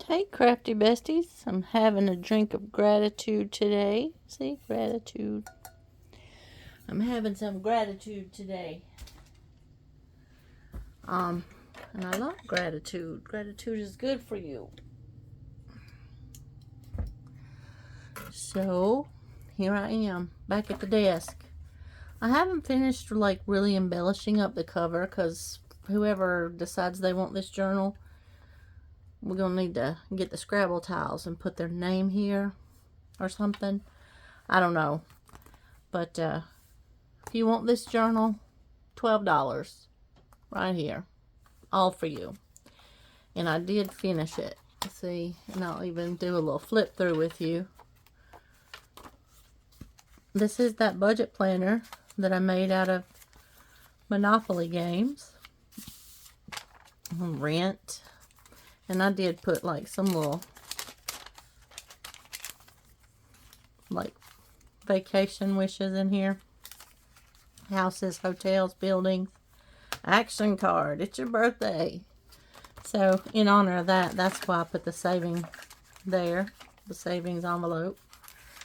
Hey, crafty besties. I'm having a drink of gratitude today. See, gratitude. I'm having some gratitude today. And I love gratitude. Gratitude is good for you. So, here I am, back at the desk. I haven't finished, really embellishing up the cover, because whoever decides they want this journal, we're going to need to get the Scrabble tiles and put their name here or something. I don't know. But, if you want this journal, $12 right here, all for you. And I did finish it. See, and I'll even do a little flip through with you. This is that budget planner that I made out of Monopoly games. Rent. And I did put some little vacation wishes in here. Houses, hotels, buildings. Action card. It's your birthday. So, in honor of that, that's why I put the saving there. The savings envelope.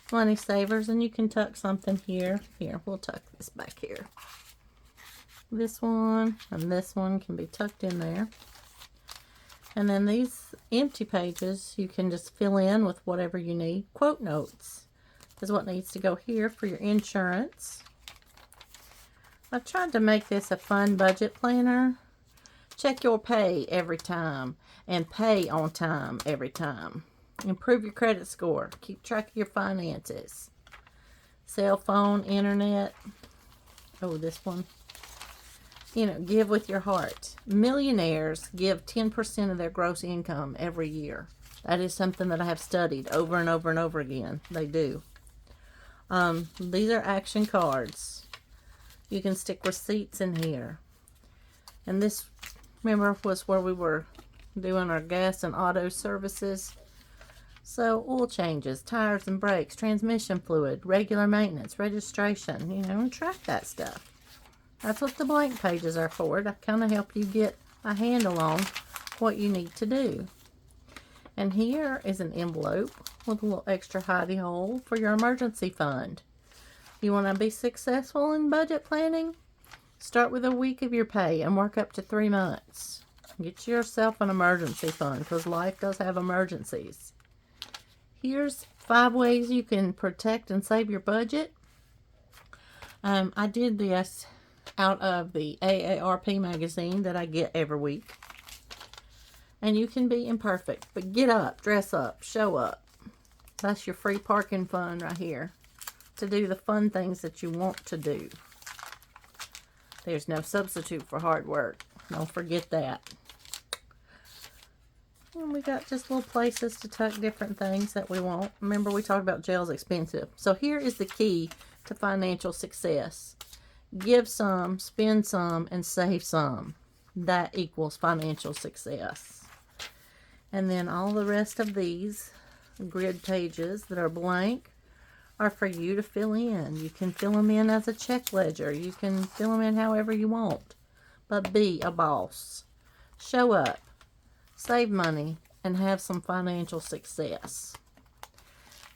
Money savers. And you can tuck something here. Here, we'll tuck this back here. This one and this one can be tucked in there. And then these empty pages, you can just fill in with whatever you need. Quote notes is what needs to go here for your insurance. I tried to make this a fun budget planner. Check your pay every time and pay on time every time. Improve your credit score. Keep track of your finances. Cell phone, internet. Oh, this one. Give with your heart. Millionaires give 10% of their gross income every year. That is something that I have studied over and over and over again. They do. These are action cards. You can stick receipts in here. And this, remember, was where we were doing our gas and auto services. So, oil changes, tires and brakes, transmission fluid, regular maintenance, registration, and track that stuff. That's what the blank pages are for, to kind of help you get a handle on what you need to do. And here is an envelope with a little extra hidey hole for your emergency fund. You want to be successful in budget planning? Start with a week of your pay and work up to 3 months. Get yourself an emergency fund, because life does have emergencies. Here's 5 ways you can protect and save your budget. I did this out of the AARP magazine that I get every week. And you can be imperfect, but get up, dress up, show up. That's your free parking fund right here, to do the fun things that you want to do. There's no substitute for hard work. Don't forget that. And we got just little places to tuck different things that we want. Remember, we talked about jail's expensive. So here is the key to financial success. Give some, spend some, and save some. That equals financial success. And then all the rest of these grid pages that are blank are for you to fill in. You can fill them in as a check ledger. You can fill them in however you want. But be a boss. Show up. Save money. And have some financial success.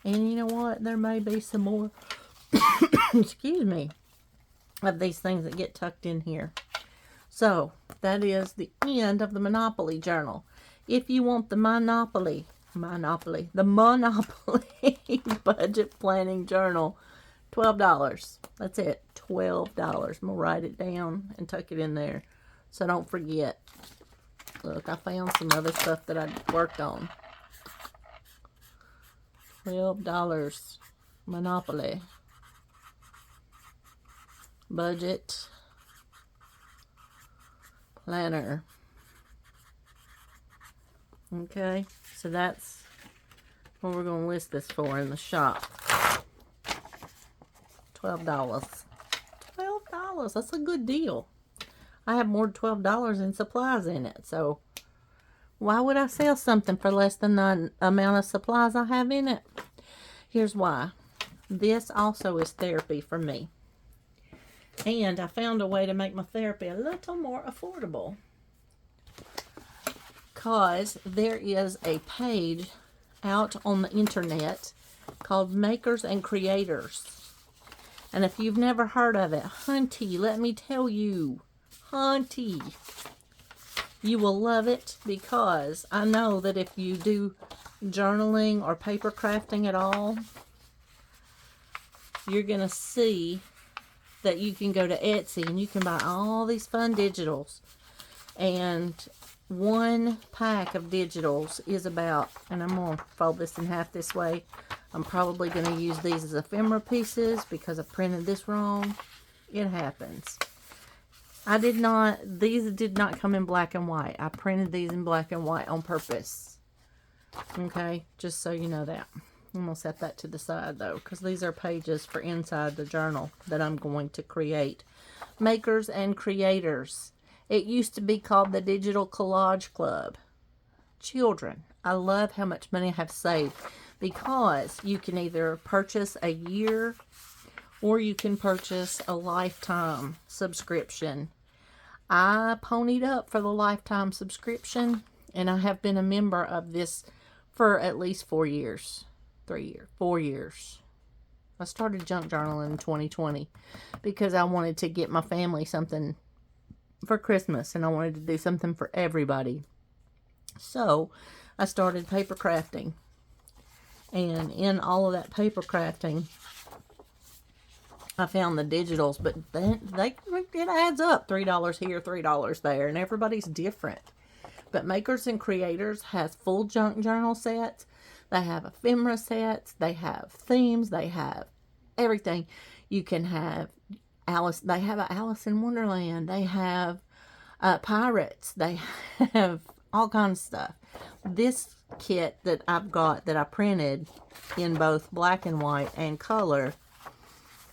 And you know what? There may be some more, excuse me, of these things that get tucked in here. So, that is the end of the Monopoly journal. If you want the Monopoly budget planning journal, $12. That's it, $12. I'm going to write it down and tuck it in there, so don't forget. Look, I found some other stuff that I worked on. $12 Monopoly budget planner. Okay, so that's what we're going to list this for in the shop. $12. $12, that's a good deal. I have more than $12 in supplies in it, so why would I sell something for less than the amount of supplies I have in it? Here's why. This also is therapy for me. And I found a way to make my therapy a little more affordable. because there is a page out on the internet called Makers and Creators. And if you've never heard of it, hunty, let me tell you, hunty, you will love it, because I know that if you do journaling or paper crafting at all, you're going to see that you can go to Etsy and you can buy all these fun digitals. And one pack of digitals is about, and I'm going to fold this in half this way. I'm probably going to use these as ephemera pieces because I printed this wrong. It happens. These did not come in black and white. I printed these in black and white on purpose. Okay, just so you know that. I'm going to set that to the side though, because these are pages for inside the journal that I'm going to create. Makers and Creators. It used to be called the Digital Collage Club. Children, I love how much money I have saved, because you can either purchase a year or you can purchase a lifetime subscription. I ponied up for the lifetime subscription, and I have been a member of this for at least 4 years. 4 years. I started junk journaling in 2020 because I wanted to get my family something for Christmas, and I wanted to do something for everybody. So I started paper crafting, and in all of that paper crafting, I found the digitals, but it adds up. $3 here, $3 there, and everybody's different. But Makers and Creators has full junk journal sets. They have ephemera sets. They have themes. They have everything. You can have Alice. They have a Alice in Wonderland. They have pirates. They have all kinds of stuff. This kit that I've got that I printed in both black and white and color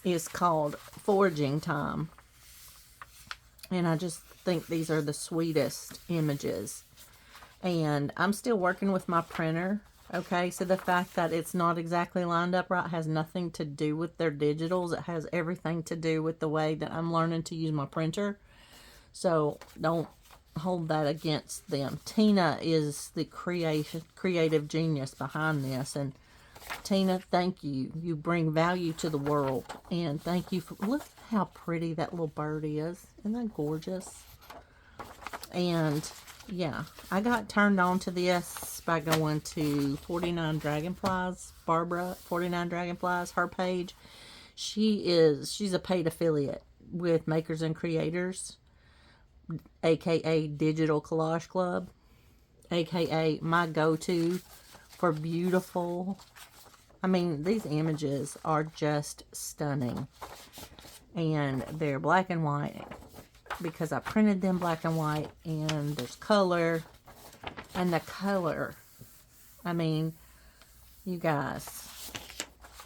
is called Foraging Time. And I just think these are the sweetest images. And I'm still working with my printer. Okay, so the fact that it's not exactly lined up right has nothing to do with their digitals. It has everything to do with the way that I'm learning to use my printer. So don't hold that against them. Tina is the creative genius behind this. And Tina, thank you. You bring value to the world. And thank you for, look how pretty that little bird is. Isn't that gorgeous? And yeah, I got turned on to this by going to 49 Dragonflies, Barbara, 49 Dragonflies, her page. She's a paid affiliate with Makers and Creators, aka Digital Collage Club, aka my go-to for beautiful, I mean, these images are just stunning. And they're black and white because I printed them black and white, and there's color. And the color, I mean, you guys,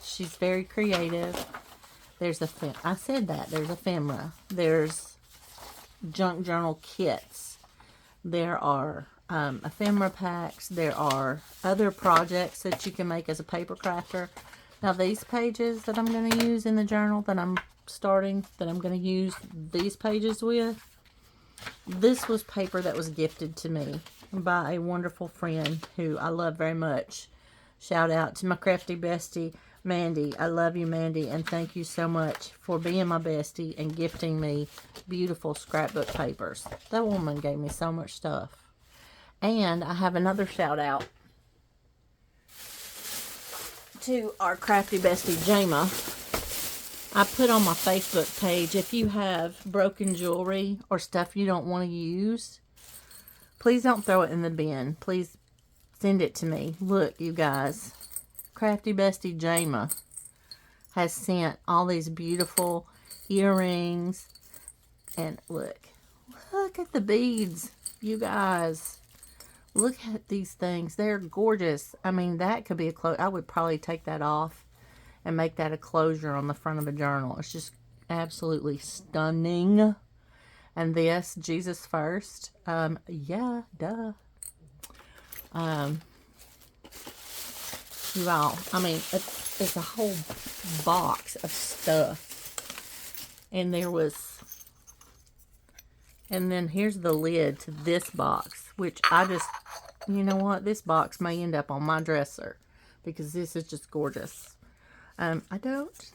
she's very creative. There's I said that. There's ephemera. There's junk journal kits. There are ephemera packs. There are other projects that you can make as a paper crafter. Now these pages that I'm going to use in the journal that I'm starting, that I'm going to use these pages with, this was paper that was gifted to me by a wonderful friend who I love very much. Shout out to my crafty bestie, Mandy. I love you, Mandy, and thank you so much for being my bestie and gifting me beautiful scrapbook papers. That woman gave me so much stuff. And I have another shout out to our crafty bestie, Jama. I put on my Facebook page, if you have broken jewelry or stuff you don't want to use, please don't throw it in the bin. Please send it to me. Look, you guys, crafty bestie Jama has sent all these beautiful earrings. And look at the beads, you guys. Look at these things. They're gorgeous. I mean, that could be a close. I would probably take that off and make that a closure on the front of a journal. It's just absolutely stunning. And this, Jesus First. Yeah, duh. You all, I mean, it's a whole box of stuff. And and then here's the lid to this box, which I just You know what? This box may end up on my dresser because this is just gorgeous. I don't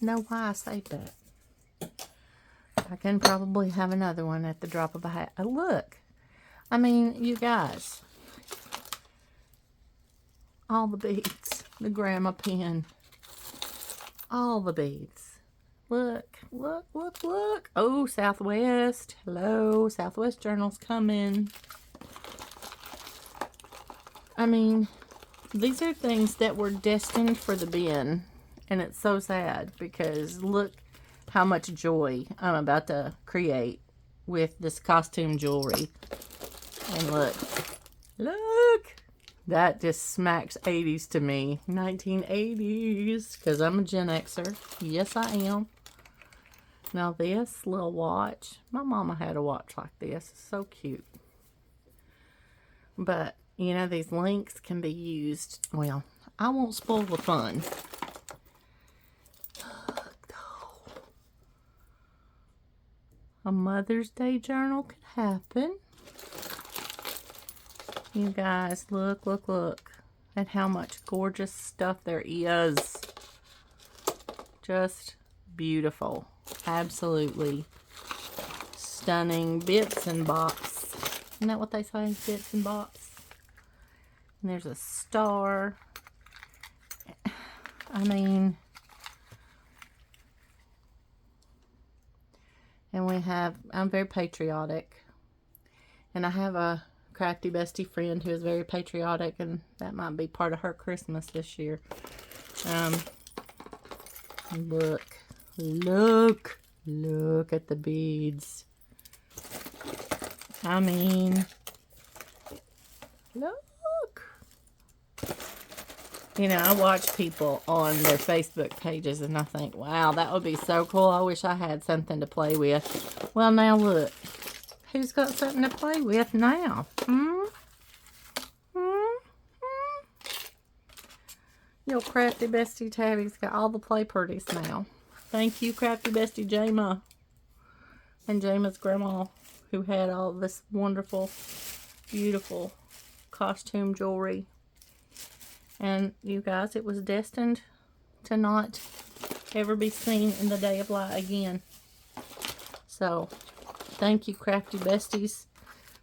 know why I saved that. I can probably have another one at the drop of a hat. Oh, look. I mean, you guys. All the beads. The grandma pin. All the beads. Look, look, look, look. Oh, Southwest. Hello, Southwest Journal's coming. I mean, these are things that were destined for the bin. And it's so sad because look how much joy I'm about to create with this costume jewelry. And look. Look. That just smacks 80s to me. 1980s. Because I'm a Gen Xer. Yes, I am. Now this little watch. My mama had a watch like this. It's so cute. But, you know, these links can be used. Well, I won't spoil the fun. A Mother's Day journal could happen. You guys, look, look, look at how much gorgeous stuff there is. Just beautiful. Absolutely stunning. Bits and bops. Isn't that what they say? Bits and bops. And there's a star. I mean, and we have, I'm very patriotic. And I have a crafty bestie friend who is very patriotic, and that might be part of her Christmas this year. Look, look, look at the beads. I mean, look. You know, I watch people on their Facebook pages and I think, wow, that would be so cool. I wish I had something to play with. Well, now look. Who's got something to play with now? Your crafty bestie Tabby's got all the play parties now. Thank you, crafty bestie Jama. And Jama's grandma, who had all this wonderful, beautiful costume jewelry. And you guys, it was destined to not ever be seen in the day of light again. So, thank you, crafty besties,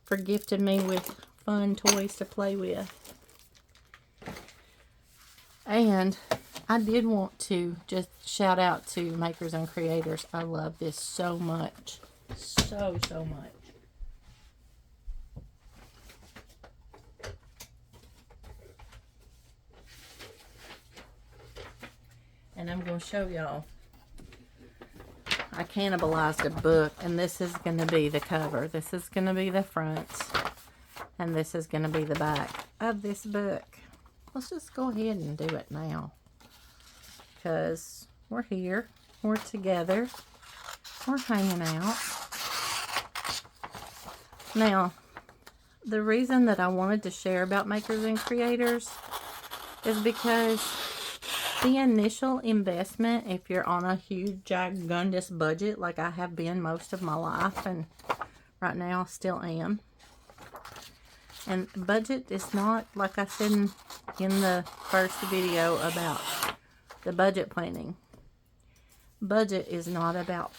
for gifting me with fun toys to play with. And I did want to just shout out to makers and creators. I love this so much. So, so much. And I'm going to show y'all. I cannibalized a book, and this is going to be the cover. This is going to be the front, and this is going to be the back of this book. Let's just go ahead and do it now, because we're here, we're together, we're hanging out. Now, the reason that I wanted to share about makers and creators is because the initial investment, if you're on a huge, gigundous budget, like I have been most of my life, and right now I still am. And budget is not, like I said in the first video about the budget planning. Budget is not about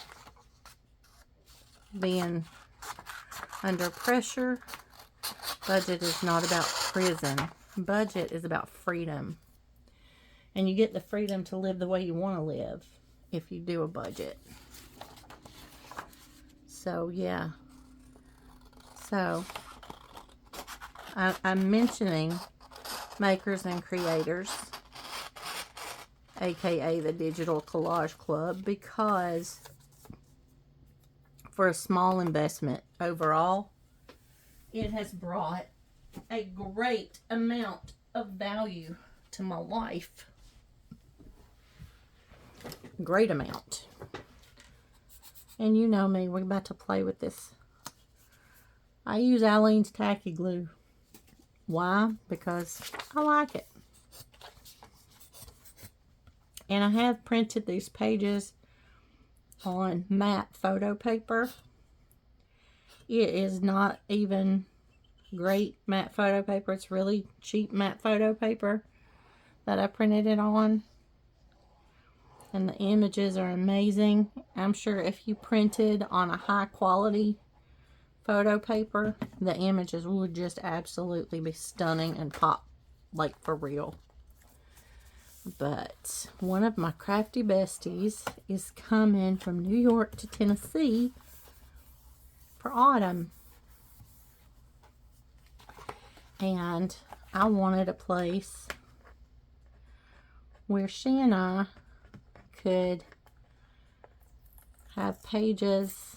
being under pressure. Budget is not about prison. Budget is about freedom. And you get the freedom to live the way you want to live if you do a budget. So, yeah. So, I'm mentioning makers and creators, aka the Digital Collage Club, because for a small investment overall, it has brought a great amount of value to my life. Great amount. And you know me, we're about to play with this. I use Aleene's tacky glue. Why? Because I like it. And I have printed these pages on matte photo paper. It is not even great matte photo paper. It's really cheap matte photo paper that I printed it on. And the images are amazing. I'm sure if you printed on a high quality photo paper, the images would just absolutely be stunning and pop like for real. But one of my crafty besties is coming from New York to Tennessee for autumn. And I wanted a place where she and I could have pages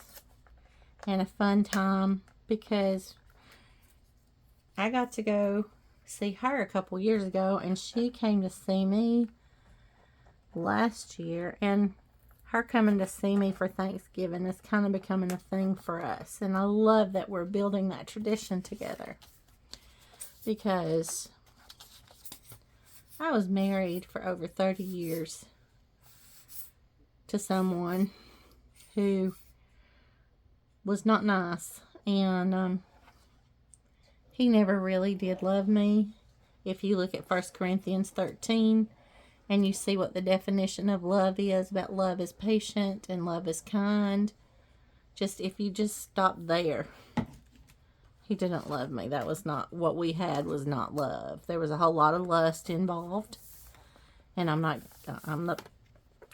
and a fun time, because I got to go see her a couple years ago, and she came to see me last year, and her coming to see me for Thanksgiving is kind of becoming a thing for us, and I love that we're building that tradition together, because I was married for over 30 years to someone who was not nice, and he never really did love me. If you look at 1 Corinthians 13 and you see what the definition of love is, about love is patient and love is kind, just if you just stop there, he didn't love me. That was not what we had, was not love. There was a whole lot of lust involved, and I'm not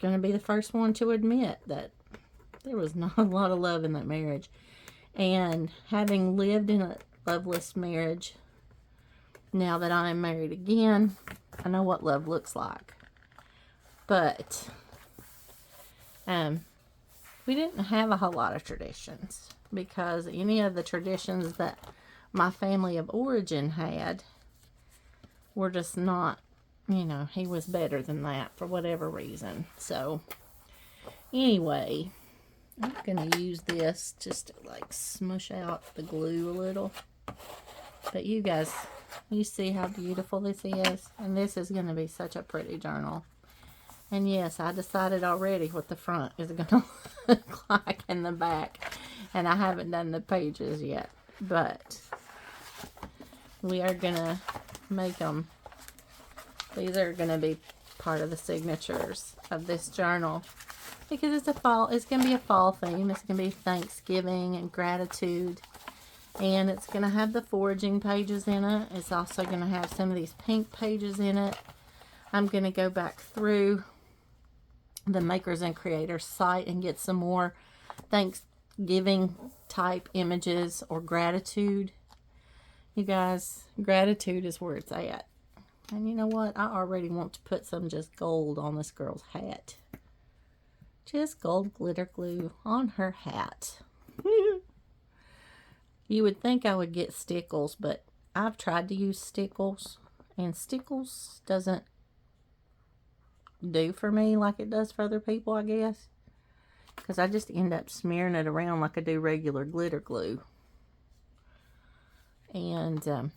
going to be the first one to admit that there was not a lot of love in that marriage. And having lived in a loveless marriage, now that I am married again, I know what love looks like. But we didn't have a whole lot of traditions, because any of the traditions that my family of origin had were just not, you know, he was better than that for whatever reason. So anyway, I'm going to use this just to like smush out the glue a little. But you guys, you see how beautiful this is? And this is going to be such a pretty journal. And yes, I decided already what the front is going to look like and the back. And I haven't done the pages yet. But we are going to make them. These are going to be part of the signatures of this journal, because it's going to be a fall theme. It's going to be Thanksgiving and gratitude. And it's going to have the foraging pages in it. It's also going to have some of these pink pages in it. I'm going to go back through the Makers and Creators site and get some more Thanksgiving type images, or gratitude. You guys, gratitude is where it's at. And you know what? I already want to put some just gold on this girl's hat. Just gold glitter glue on her hat. You would think I would get stickles, but I've tried to use stickles, and stickles doesn't do for me like it does for other people, I guess. Because I just end up smearing it around like I do regular glitter glue. And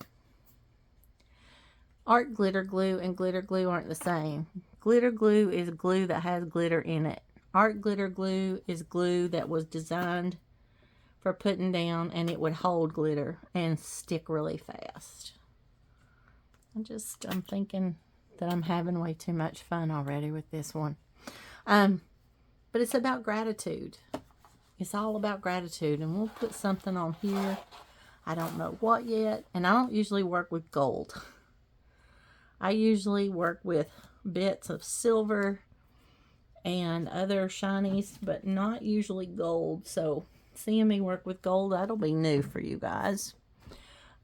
art glitter glue and glitter glue aren't the same. Glitter glue is glue that has glitter in it. Art glitter glue is glue that was designed for putting down, and it would hold glitter and stick really fast. I'm thinking that I'm having way too much fun already with this one. But it's about gratitude. It's all about gratitude, and we'll put something on here. I don't know what yet, and I don't usually work with gold. I usually work with bits of silver and other shinies, but not usually gold. So seeing me work with gold, that'll be new for you guys.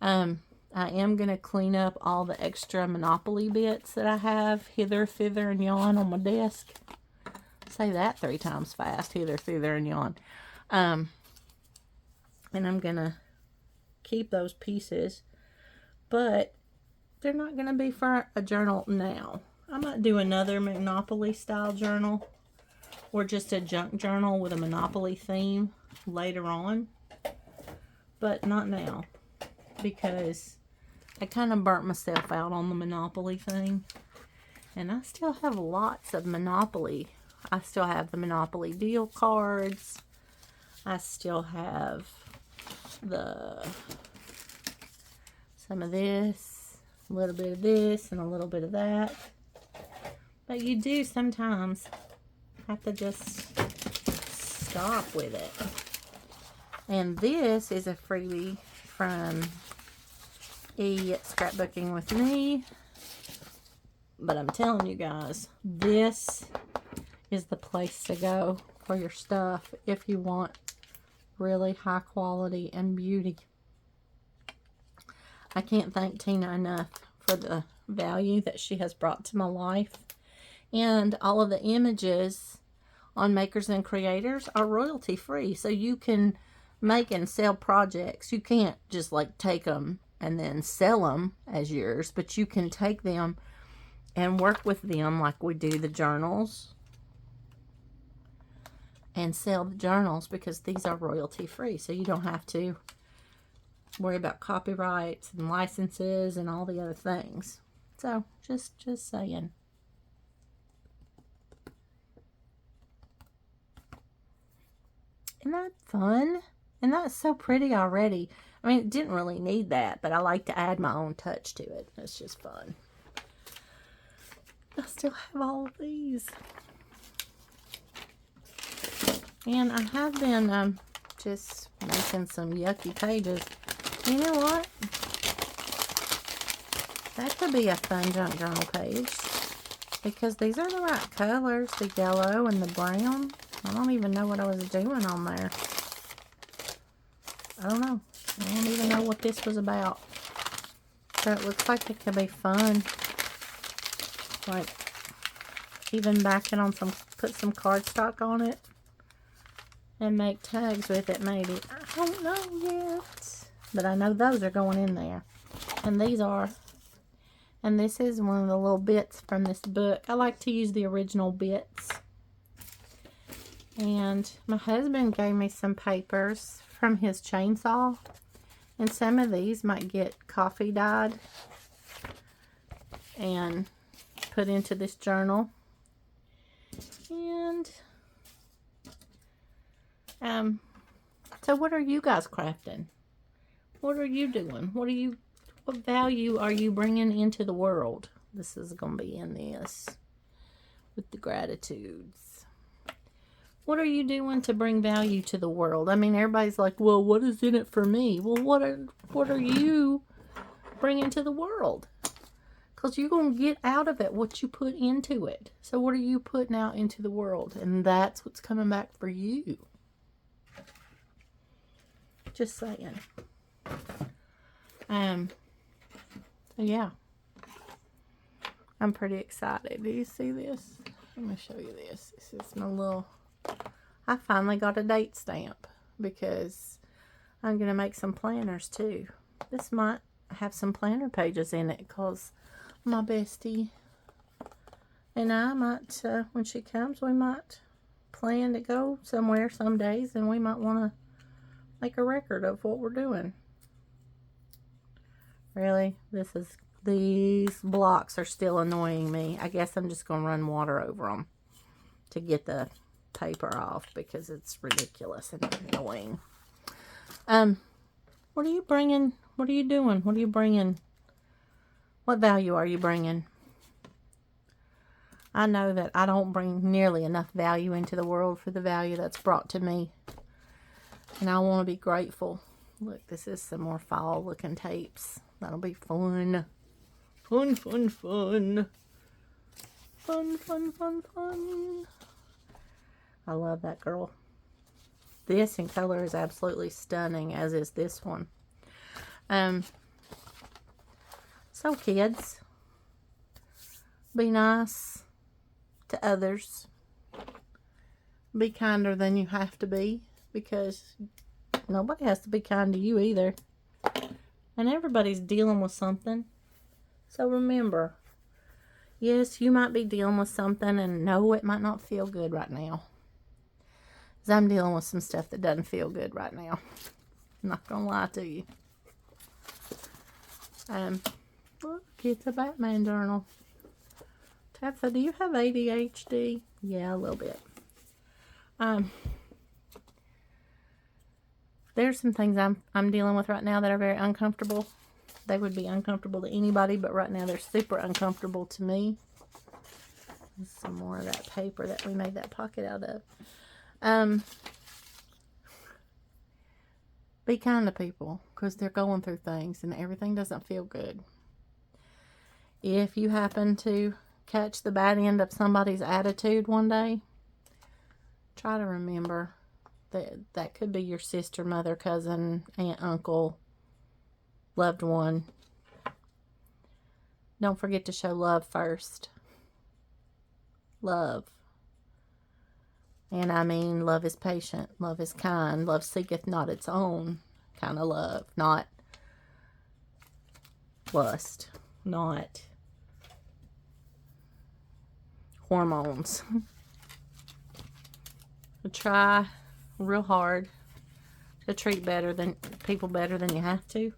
I am going to clean up all the extra Monopoly bits that I have hither, thither, and yon on my desk. Say that 3 times fast, hither, thither, and yon. And I'm going to keep those pieces, but they're not going to be for a journal now. I might do another Monopoly style journal, or just a junk journal with a Monopoly theme later on, but not now, because I kind of burnt myself out on the Monopoly thing, and I still have lots of Monopoly. I still have the Monopoly deal cards. I still have the some of this, a little bit of this, and a little bit of that. But you do sometimes have to just stop with it. And this is a freebie from Scrapbooking with Me. But I'm telling you guys, this is the place to go for your stuff if you want really high quality and beauty. I can't thank Tina enough for the value that she has brought to my life. And all of the images on Makers and Creators are royalty free. So you can make and sell projects. You can't just like take them and then sell them as yours, but you can take them and work with them like we do the journals and sell the journals, because these are royalty free. So you don't have to worry about copyrights and licenses and all the other things. So just saying. Isn't that fun? And that's so pretty already. I mean, it didn't really need that, but I like to add my own touch to it. It's just fun. I still have all of these. And I have been just making some yucky pages. You know what? That could be a fun junk journal page, because these are the right colors, the yellow and the brown. I don't even know what I was doing on there. I don't know. I don't even know what this was about. But it looks like it could be fun. Like, even backing on some, put some cardstock on it and make tags with it maybe. I don't know yet. But I know those are going in there. And these are. And this is one of the little bits from this book. I like to use the original bits. And my husband gave me some papers from his chainsaw. And some of these might get coffee dyed and put into this journal. And so what are you guys crafting? What are you doing? What value are you bringing into the world? This is going to be in this with the gratitudes. What are you doing to bring value to the world? I mean, everybody's like, well, what is in it for me? Well, what are you bringing to the world? Because you're going to get out of it what you put into it. So what are you putting out into the world? And that's what's coming back for you. Just saying. So yeah. I'm pretty excited. Do you see this? Let me show you this. This is my little... I finally got a date stamp because I'm going to make some planners too. This might have some planner pages in it because my bestie and I might, when she comes, we might plan to go somewhere some days, and we might want to make a record of what we're doing. Really, these blocks are still annoying me. I guess I'm just going to run water over them to get the paper off because it's ridiculous and annoying. What are you bringing? What are you doing? What are you bringing? What value are you bringing? I know that I don't bring nearly enough value into the world for the value that's brought to me. And I want to be grateful. Look, this is some more fall looking tapes. That'll be fun. Fun, fun, fun. Fun, fun, fun, fun. I love that girl. This in color is absolutely stunning, as is this one. So kids, be nice to others. Be kinder than you have to be, because nobody has to be kind to you either. And everybody's dealing with something. So remember, yes, you might be dealing with something, and no, it might not feel good right now. Because I'm dealing with some stuff that doesn't feel good right now. I'm not going to lie to you. Look, it's a Batman journal. Tatsa, do you have ADHD? Yeah, a little bit. There's some things I'm dealing with right now that are very uncomfortable. they would be uncomfortable to anybody, but right now they're super uncomfortable to me. Some more of that paper that we made that pocket out of. Be kind to people because they're going through things and everything doesn't feel good. If you happen to catch the bad end of somebody's attitude one day, try to remember that that could be your sister, mother, cousin, aunt, uncle, loved one. Don't forget to show love first. Love. And I mean, love is patient, love is kind, love seeketh not its own kind of love, not lust, not hormones. Try real hard to treat people better than you have to,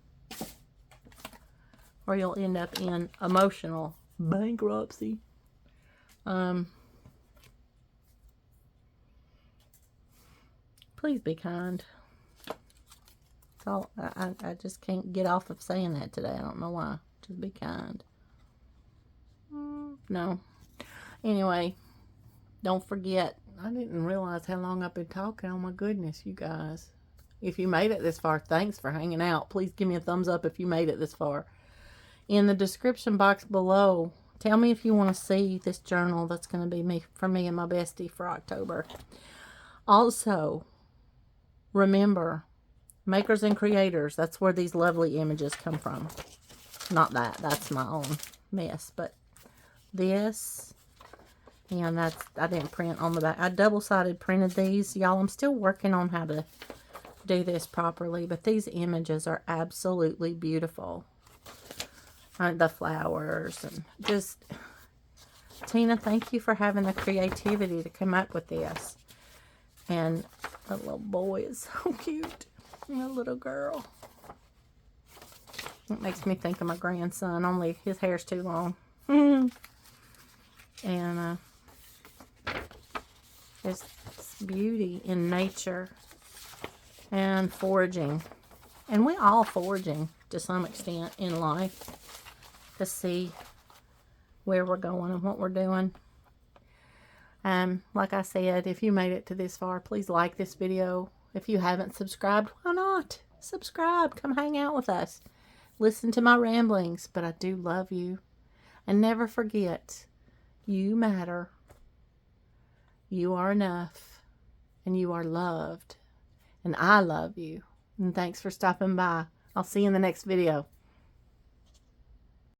or you'll end up in emotional bankruptcy. Please be kind. That's all. I just can't get off of saying that today. I don't know why. Just be kind. No. Anyway, don't forget. I didn't realize how long I've been talking. Oh my goodness, you guys. If you made it this far, thanks for hanging out. Please give me a thumbs up if you made it this far. In the description box below, tell me if you want to see this journal that's going to be for me and my bestie for October. Also, remember, makers and creators, that's where these lovely images come from. Not that, that's my own mess, but this, and that's, I didn't print on the back. I double-sided printed these. Y'all, I'm still working on how to do this properly, but these images are absolutely beautiful. The flowers, and just, Tina, thank you for having the creativity to come up with this. And the little boy is so cute. And a little girl. It makes me think of my grandson, only his hair's too long. And there's beauty in nature and foraging. And we're all foraging to some extent in life to see where we're going and what we're doing. Like I said, if you made it to this far, please like this video. If you haven't subscribed, why not? Subscribe. Come hang out with us. Listen to my ramblings. But I do love you. And never forget, you matter. You are enough. And you are loved. And I love you. And thanks for stopping by. I'll see you in the next video.